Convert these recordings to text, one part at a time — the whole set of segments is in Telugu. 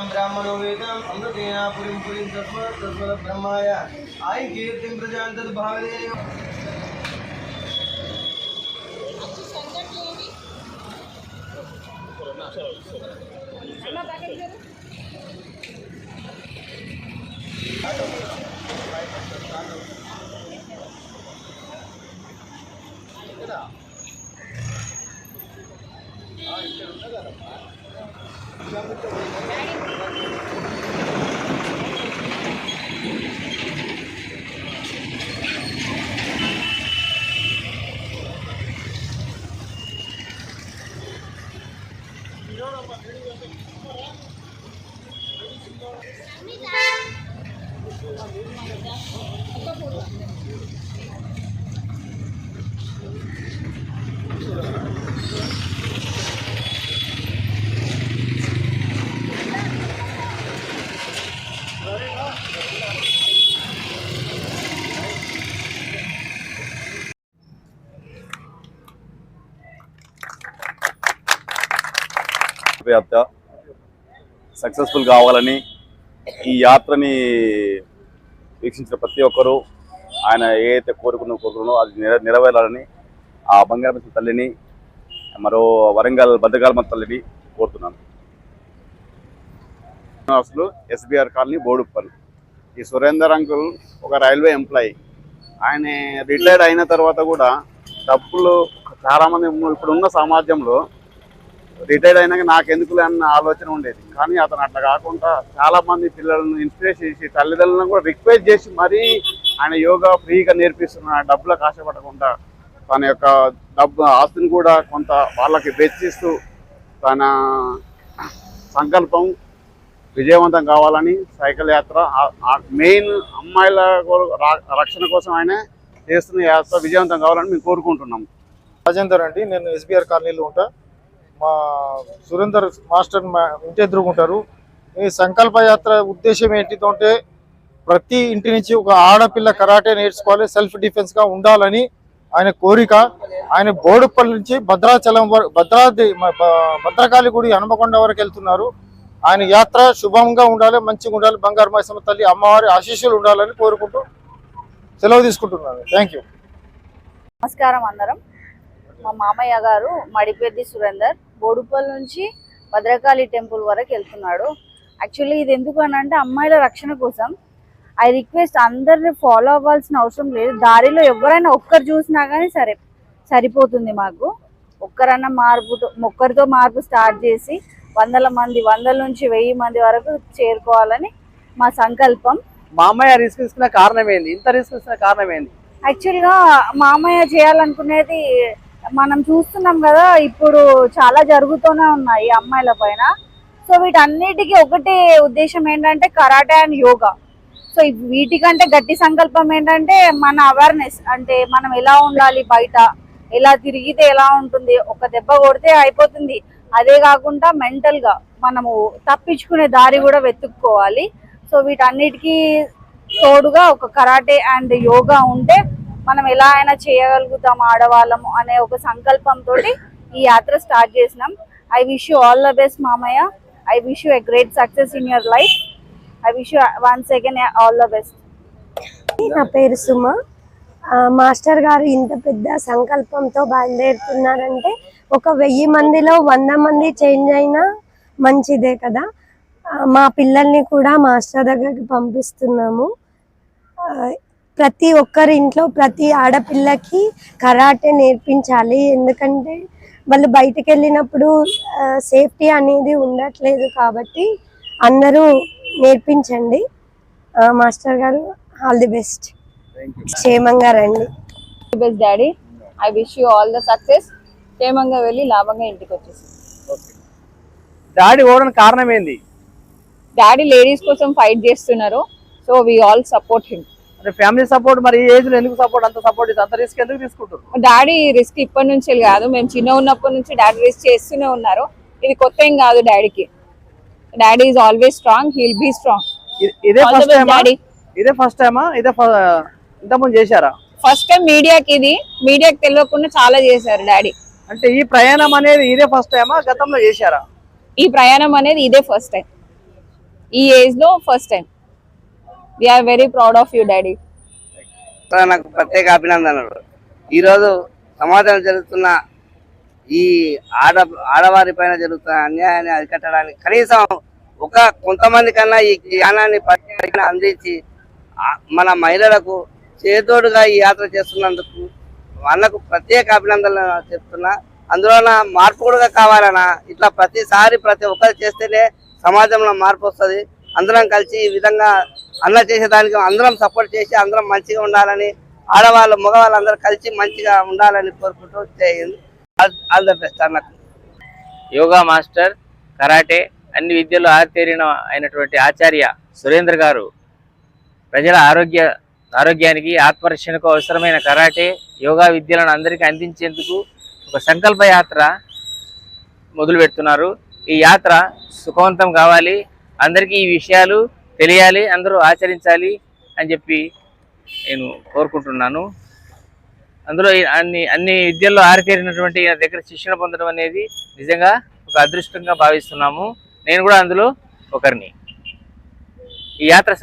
ब्राह्मणो वेदम् अमृतेन पुरीं पुरीं तस्मत् ब्रह्माय आयु कीर्तिं प्रजां तद्भावदेव। యాత్ర సక్సెస్ఫుల్ కావాలని ఈ యాత్రని వీక్షించిన ప్రతి ఒక్కరూ ఆయన ఏదైతే కోరుకున్నారో అది నెరవేరాలని ఆ బంగారం తల్లిని మరో వరంగల్ భద్రకాళమ్మ తల్లిని కోరుతున్నాను. అసలు ఎస్బీఆర్ కాలనీ బోడుప్పల్. ఈ సురేందర్ అంకుల్ ఒక రైల్వే ఎంప్లాయీ. ఆయన రిటైర్డ్ అయిన తర్వాత కూడా డబ్బులు చాలామంది ఇప్పుడున్న సమాజంలో రిటైర్డ్ అయినాక నాకెందుకులే అన్న ఆలోచన ఉండేది. కానీ అతను అట్లా కాకుండా చాలామంది పిల్లలను ఇన్స్పిరేట్ చేసి తల్లిదండ్రులను కూడా రిక్వెస్ట్ చేసి మరీ ఆయన యోగా ఫ్రీగా నేర్పిస్తున్న డబ్బులకు ఆశపడకుండా తన యొక్క ఆస్తిని కూడా కొంత వాళ్ళకి వెచ్చిస్తూ తన సంకల్పం విజయవంతం కావాలని సైకిల్ యాత్ర మెయిన్ అమ్మాయిల రక్షణ కోసం ఆయన చేస్తున్న యాత్ర విజయవంతం కావాలని మేము కోరుకుంటున్నాం. రాజేందర్ అండి, నేను ఎస్బీఆర్ కాలనీలో ఉంటా. మా సురేందర్ మాస్టర్ ఇంటి ఎదుర్కొంటారు. ఈ సంకల్ప యాత్ర ఉద్దేశం ఏంటిదంటే ప్రతి ఇంటి నుంచి ఒక ఆడపిల్ల కరాటే నేర్చుకోవాలి, సెల్ఫ్ డిఫెన్స్గా ఉండాలని ఆయన కోరిక. ఆయన బోడుప్పల్ నుంచి భద్రాచలం భద్రకాళి గుడి హనుమకొండ వరకు వెళ్తున్నారు. ఆయన యాత్ర శుభంగా ఉండాలి, మంచిగా ఉండాలి, బంగారు మైసమ్మ తల్లి అమ్మవారి ఆశీస్సులు ఉండాలని కోరుకుంటూ సెలవు తీసుకుంటున్నాను. Thank you. నమస్కారం అందరం. మా మామయ్య గారు మడిపెద్ది సురేందర్ బోడుపల్ నుంచి భద్రకాళి టెంపుల్ వరకు వెళ్తున్నాడు. యాక్చువల్లీ ఇది ఎందుకు అని అంటే అమ్మాయిల రక్షణ కోసం. ఐ రిక్వెస్ట్ అందరిని ఫాలో అవ్వాల్సిన అవసరం లేదు. దారిలో ఎవరైనా ఒక్కరు చూసినా కానీ సరిపోతుంది. మాకు ఒక్కరితో మార్పు స్టార్ట్ చేసి వందల నుంచి 1000 మంది వరకు చేరుకోవాలని మా సంకల్పం. మామయ్య రిస్క్ తీసుకున్న కారణం ఏంది? ఇంత రిస్క్ తీసుకున్న కారణం ఏంది? యాక్చువల్గా మామయ్య చేయాలనుకునేది మనం చూస్తున్నాం కదా, ఇప్పుడు చాలా జరుగుతూనే ఉన్నాయి అమ్మాయిల పైన. సో వీటన్నిటికీ ఒకటే ఉద్దేశం ఏంటంటే కరాటే అండ్ యోగా. సో వీటికంటే గట్టి సంకల్పం ఏంటంటే మన అవేర్నెస్, అంటే మనం ఎలా ఉండాలి, బయట ఎలా తిరిగితే ఎలా ఉంటుంది, ఒక దెబ్బ కొడితే అయిపోతుంది. అదే కాకుండా మెంటల్గా మనము తప్పించుకునే దారి కూడా వెతుక్కోవాలి. సో వీటన్నిటికీ తోడుగా ఒక కరాటే అండ్ యోగా ఉంటే మనం ఎలా అయినా చేయగలుగుతాం ఆడవాళ్ళము అనే ఒక సంకల్పంతో ఈ యాత్ర స్టార్ట్ చేసినాం. I wish you all the best మామయ్య. I wish you a great success in your life. I wish you once again all the best. నా పేరు సుమ. మాస్టర్ గారు ఇంత పెద్ద సంకల్పంతో బయలుదేరుతున్నారంటే ఒక 1000 మందిలో 100 మంది చేంజ్ అయినా మంచిదే కదా. మా పిల్లల్ని కూడా మాస్టర్ దగ్గరికి పంపిస్తున్నాము. ప్రతి ఒక్కరి ఇంట్లో ప్రతి ఆడపిల్లకి కరాటే నేర్పించాలి. ఎందుకంటే వాళ్ళు బయటకు వెళ్ళినప్పుడు సేఫ్టీ అనేది ఉండట్లేదు కాబట్టి అందరూ నేర్పించండి. మాస్టర్ గారు ఆల్ ది బెస్ట్. క్షేమంగా రండి. Best daddy. I wish you all the success. క్షేమంగా వెళ్ళి లాభంగా ఇంటికి వచ్చేసి. డాడీ ఓడడానికి కారణం ఏంది? డాడీ లేడీస్ కోసం ఫైట్ చేస్తున్నారు. So we all support him. అంటే ఫ్యామిలీ సపోర్ట్. మరి ఈ ఏజ్ లో ఎందుకు సపోర్ట్, అంత సపోర్ట్, అంత రిస్క్ ఎందుకు తీసుకుంటారు? డాడీ రిస్క్ ఇప్పటి నుంచి కాదు, మేము చిన్న ఉన్నప్పటి నుంచి డాడీ రిస్క్ చేస్తూనే ఉన్నారు. ఇది కొత్త ఏం కాదు డాడీకి. Daddy is always strong. He will be strong. ఇదే ఫస్ట్ టైమా? ఇదే ఇంతకుముందు చేశారా? ఫస్ట్ టైం మీడియాకి. ఇది మీడియాకి తెలియకుండా చాలా చేశారు డాడీ. అంటే ఈ ప్రయాణం అనేది ఇదే ఫస్ట్ టైమా, గతంలో చేశారా? ఈ ప్రయాణం అనేది ఇదే ఫస్ట్ టైం. ఈ ఏజ్ లో first time. We are very proud of you daddy. నాకు ప్రత్యేక అభినందనలు. ఈరోజు సమాజంలో జరుగుతున్న ఈ ఆడవారి పైన జరుగుతున్న అన్యాయాన్ని అరికట్టడానికి కనీసం కొంతమంది కన్నా ఈ జ్ఞానాన్ని అందించి మన మహిళలకు చేదోడుగా ఈ యాత్ర చేస్తున్నందుకు వాళ్ళకు ప్రత్యేక అభినందనలు చెప్తున్నా. అందులో మార్పు కూడా కావాలన్నా ఇట్లా ప్రతిసారి ప్రతి ఒక్కరు చేస్తేనే సమాజంలో మార్పు వస్తుంది. అందరం కలిసి ఈ విధంగా అన్న చేసేదానికి అందరం సపోర్ట్ చేసి అందరం మంచిగా ఉండాలని, ఆడవాళ్ళు మగవాళ్ళు అందరూ కలిసి మంచిగా ఉండాలని కోరుకుంటూ చేయండి. ఆల్ ద బెస్ట్ అన్నకు. యోగా మాస్టర్, కరాటే అన్ని విద్యలో ఆరితేరిన అయినటువంటి ఆచార్య సురేంద్ర గారు ప్రజల ఆరోగ్యానికి ఆత్మరక్షణకు అవసరమైన కరాటే యోగా విద్యలను అందరికీ అందించేందుకు ఒక సంకల్ప యాత్ర మొదలు పెడుతున్నారు. ఈ యాత్ర సుఖవంతం కావాలి, అందరికీ ఈ విషయాలు తెలియాలి, అందరూ ఆచరించాలి అని చెప్పి నేను కోరుకుంటున్నాను. అందులో అన్ని విద్యల్లో ఆరితేరినటువంటి దగ్గర శిక్షణ పొందడం అనేది నిజంగా ఒక అదృష్టంగా భావిస్తున్నాము. నేను కూడా అందులో ఒకరిని. ఈ యాత్ర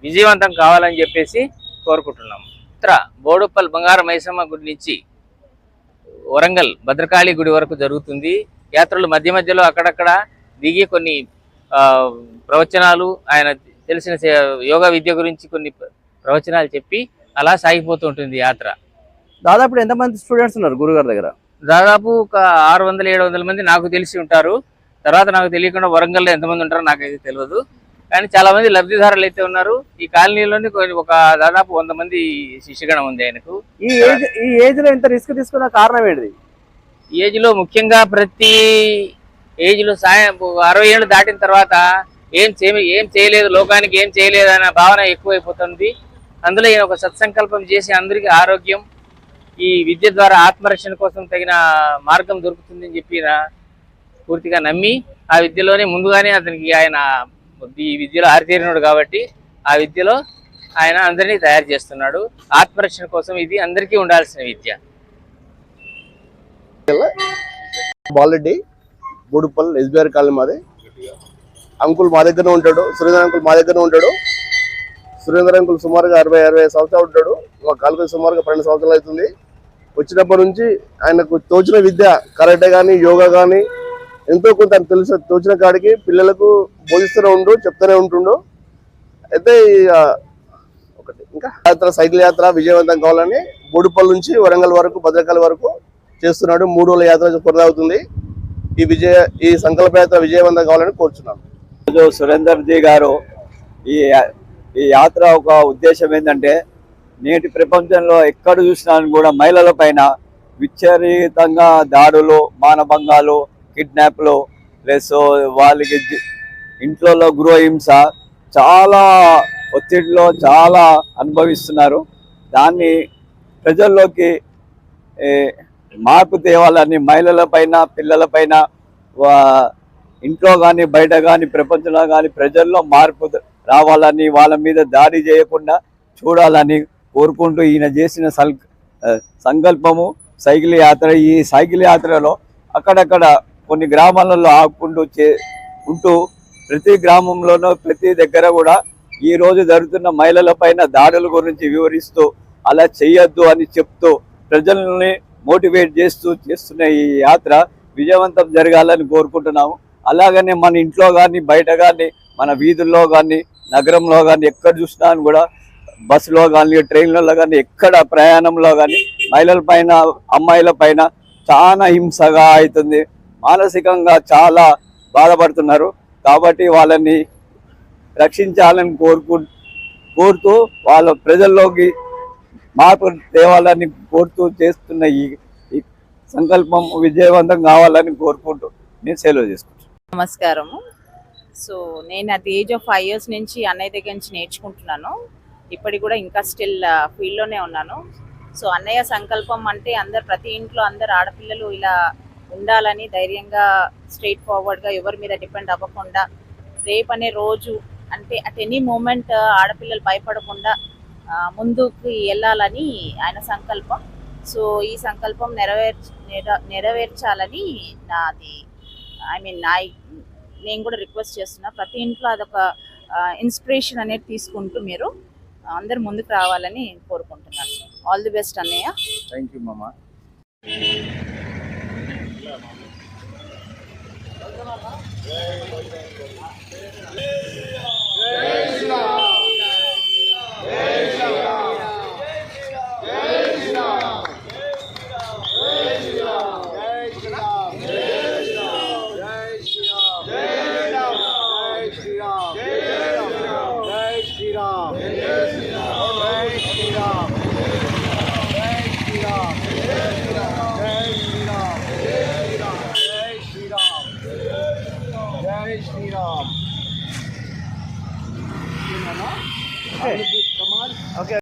విజయవంతం కావాలని చెప్పేసి కోరుకుంటున్నాము. బోడుప్పల్ బంగారు మైసమ్మ గుడి నుంచి వరంగల్ భద్రకాళి గుడి వరకు జరుగుతుంది. యాత్రలు మధ్య మధ్యలో అక్కడక్కడ దిగి కొన్ని ప్రవచనాలు, ఆయన తెలిసిన యోగా విద్య గురించి కొన్ని ప్రవచనాలు చెప్పి అలా సాగిపోతూ ఉంటుంది యాత్ర. దాదాపు ఎంతమంది స్టూడెంట్స్ ఉన్నారు గురుగారి దగ్గర? దాదాపు ఒక 600-700 మంది నాకు తెలిసి ఉంటారు. తర్వాత నాకు తెలియకుండా వరంగల్లో ఎంతమంది ఉంటారో నాకైతే తెలియదు. కానీ చాలా మంది లబ్ధిదారులు అయితే ఉన్నారు. ఈ కాలనీలోని ఒక దాదాపు 100 మంది శిష్యగణం ఉంది ఆయనకు. ఈ ఏజ్ లో ఎంత రిస్క్ తీసుకున్న కారణం ఏంటిది? ఈ ఏజ్ లో ముఖ్యంగా ప్రతి ఏజ్ లో 60 ఏళ్ళు దాటిన తర్వాత ఏం చేయలేదు, లోకానికి ఏం చేయలేదు అనే భావన ఎక్కువైపోతుంది. అందులో ఈయన ఒక సత్సంకల్పం చేసి అందరికీ ఆరోగ్యం, ఈ విద్య ద్వారా ఆత్మరక్షణ కోసం తగిన మార్గం దొరుకుతుందని చెప్పి పూర్తిగా నమ్మి ఆ విద్యలోనే ముందుగానే అతనికి ఆయన ఈ విద్యలో ఆరితేరినాడు కాబట్టి ఆ విద్యలో ఆయన అందరినీ తయారు చేస్తున్నాడు. ఆత్మరక్షణ కోసం ఇది అందరికీ ఉండాల్సిన విద్య. బాలరెడ్డి, బోడుప్పల్, ఎస్బీఆర్ కాలనీ మాది. అంకుల్ మా దగ్గరనే ఉంటాడు, సురేంద్ర అంకుల్ మా దగ్గరనే ఉంటాడు. సురేంద్ర అంకుల్ సుమారుగా 60-65 సంవత్సరాలు ఉంటాడు. మా కాలేజీ సుమారుగా 12 సంవత్సరాలు అవుతుంది. వచ్చినప్పటి నుంచి ఆయనకు తోచిన విద్య కరాటే కానీ యోగా కానీ ఎంతో కొంత తోచిన కాడికి పిల్లలకు బోధిస్తూనే ఉండు, చెప్తూనే ఉంటుండు. అయితే ఒకటి ఇంకా యాత్ర, సైకిల్ యాత్ర విజయవంతం కావాలని బోడుప్పల్ నుంచి వరంగల్ వరకు భద్రకాళి వరకు చేస్తున్నాడు. 3 రోజుల యాత్ర కొనసాగుతుంది. ఈ సంకల్ప యాత్ర విజయవంతం కావాలని కోరుచున్నాను. సురేందర్ జీ గారు ఈ యాత్ర ఒక ఉద్దేశం ఏంటంటే, నేటి ప్రపంచంలో ఎక్కడ చూసినా కూడా మహిళల పైన విచ్చరితంగా దాడులు, మానభంగాలు, కిడ్నాప్లు, ప్లస్ వాళ్ళకి ఇంట్లో గృహహింస, చాలా ఒత్తిడిలో చాలా అనుభవిస్తున్నారు. దాన్ని ప్రజల్లోకి మార్పు తేవాలని మహిళల పైన, పిల్లల పైన, ఇంట్లో కానీ బయట కానీ ప్రపంచంలో కానీ ప్రజల్లో మార్పు రావాలని, వాళ్ళ మీద దాడి చేయకుండా చూడాలని కోరుకుంటూ ఈయన చేసిన సంకల్పము సైకిల్ యాత్ర. ఈ సైకిల్ యాత్రలో అక్కడక్కడ కొన్ని గ్రామాలలో ఆపుకుంటూ ఉంటూ ప్రతి గ్రామంలోనూ ప్రతి దగ్గర కూడా ఈ రోజు జరుగుతున్న మహిళల పైన దాడుల గురించి వివరిస్తూ అలా చెయ్యొద్దు అని చెప్తూ ప్రజల్ని మోటివేట్ చేస్తున్న ఈ యాత్ర విజయవంతం జరగాలని కోరుకుంటున్నాము. అలాగనే మన ఇంట్లో కానీ బయట కానీ మన వీధుల్లో కానీ నగరంలో కానీ ఎక్కడ చూసినా కూడా బస్సులో కానీ ట్రైన్లలో కానీ ఎక్కడ ప్రయాణంలో కానీ మహిళల పైన, అమ్మాయిల పైన చాలా హింసగా అవుతుంది. మానసికంగా చాలా బాధపడుతున్నారు. కాబట్టి వాళ్ళని రక్షించాలని కోరుతూ వాళ్ళ ప్రజల్లోకి మార్పు తేవాలని కోరుతూ చేస్తున్న ఈ సంకల్పం విజయవంతం కావాలని కోరుకుంటూ నేను సెలవు చేసుకుంటాను. నమస్కారము. సో నేను at the age of 5 years నుంచి అన్నయ్య దగ్గర నుంచి నేర్చుకుంటున్నాను. ఇప్పటికి కూడా ఇంకా స్టిల్ ఫీల్డ్లోనే ఉన్నాను. సో అన్నయ్య సంకల్పం అంటే ప్రతి ఇంట్లో అందరు ఆడపిల్లలు ఇలా ఉండాలని, ధైర్యంగా స్ట్రైట్ ఫార్వర్డ్గా ఎవరి మీద డిపెండ్ అవ్వకుండా, రేపు అనే రోజు అంటే అట్ ఎనీ మూమెంట్ ఆడపిల్లలు భయపడకుండా ముందుకు వెళ్ళాలని ఆయన సంకల్పం. సో ఈ సంకల్పం నెరవేర్చాలని నాది నేను కూడా రిక్వెస్ట్ చేస్తున్నా, ప్రతి ఇంట్లో అదొక ఇన్స్పిరేషన్ అనేది తీసుకుంటూ మీరు అందరు ముందుకు రావాలని కోరుకుంటున్నాను. ఆల్ ది బెస్ట్ అన్నయ్య. థ్యాంక్ యూ మామ. Okay.